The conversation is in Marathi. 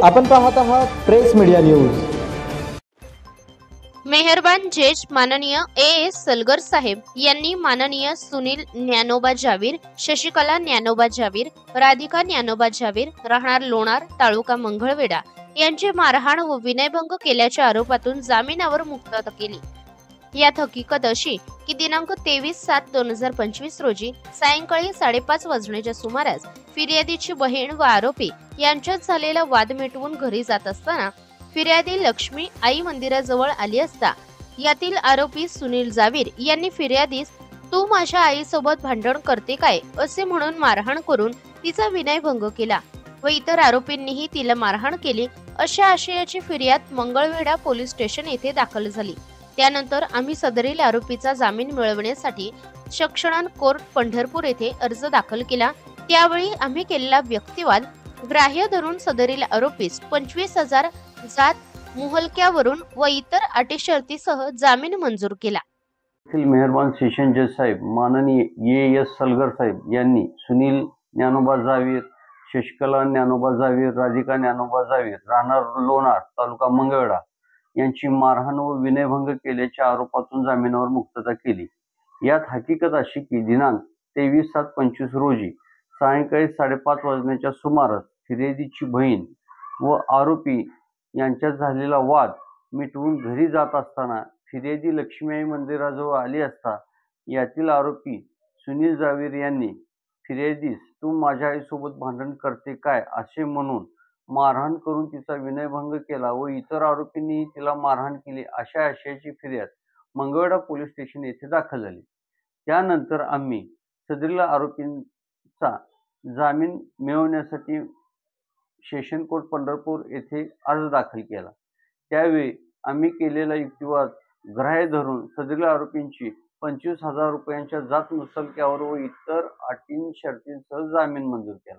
आपण पाहत आहात प्रेस मीडिया न्यूज। मेहरबान जज माननीय एएस सलगर साहेब यांनी माननीय सुनील ज्ञानोबा जावीर, शशिकला ज्ञानोबा जावीर, राधिका ज्ञानोबा जावीर, राहणार लोणार, तालुका मंगळवेढा यांचे मारहाण व विनयभंग केल्याच्या आरोपातून जामिनावर मुक्तता केली। यात हकीकत अशी की दिनांक 23/7/2025 रोजी सायंकाळी 5:30 वाजण्याच्या सुमारास फिर्यादीची बहीण व आरोपी यांच्यात झालेला वाद मिटवून घरी जात असताना फिर्यादी लक्ष्मी आई मंदिराजवळ आली असता यातील आरोपी सुनील जावीर यांनी फिर्यादीस तू माझ्या आईसोबत भांडण करते काय असे म्हणून मारहाण करून तिचा विनयभंग केला व इतर आरोपींनीही तिला मारहाण केली अशा आशयाची फिर्याद मंगळवेढा पोलीस स्टेशन येथे दाखल झाली। त्यानंतर आम्ही सदरील आरोपीचा जामीन मिळवण्यासाठी सेक्शन कोर्ट पंढरपूर येथे अर्ज दाखल केला। त्यावेळी आम्ही केलेला व्यक्तिवाद ग्राह्य धरून सदरील आरोपीस 25,000 जात मुहलक्यावरून व इतर अटी शर्तीसह जामीन मंजूर केला। मेहरबान सेशन जज साहेब माननीय एएस सलगर साहेब यांनी सुनील ज्ञानोबा जावीर, शशिकला ज्ञानोबा जावीर, राधिका ज्ञानोबा जावीर, राहणार लोणार, तालुका मंगळवेढा यांची मारहाण व विनयभंग केल्याच्या आरोपातून जामिनावर मुक्तता केली। यात हकीकत अशी की दिनांक 23/7/25 रोजी सायंकाळी 5:30 वाजण्याच्या सुमारास फिर्यादीची बहीण व आरोपी यांच्यात झालेला वाद मिटवून घरी जात असताना फिर्यादी लक्ष्मी मंदिराजवळ आली असता यातील आरोपी सुनील जावीर यांनी फिर्यादीस तू माझ्या आईसोबत भांडण करते काय असे म्हणून मारहाण करून तिचा विनयभंग केला व इतर आरोपींनी तिला मारहाण केली अशा आशयाची फिर्याद मंगळवेढा पोलीस स्टेशन येथे दाखल झाली। त्यानंतर आम्ही सदरील आरोपींचा जामीन मिळवण्यासाठी सेशन कोर्ट पंढरपूर येथे अर्ज दाखल केला। त्यावेळी आम्ही केलेला युक्तिवाद ग्राह्य धरून सदरील आरोपींची 25,000 रुपयांच्या जात मुचलक्यावर व इतर अटी शर्तींसह जामीन मंजूर केला।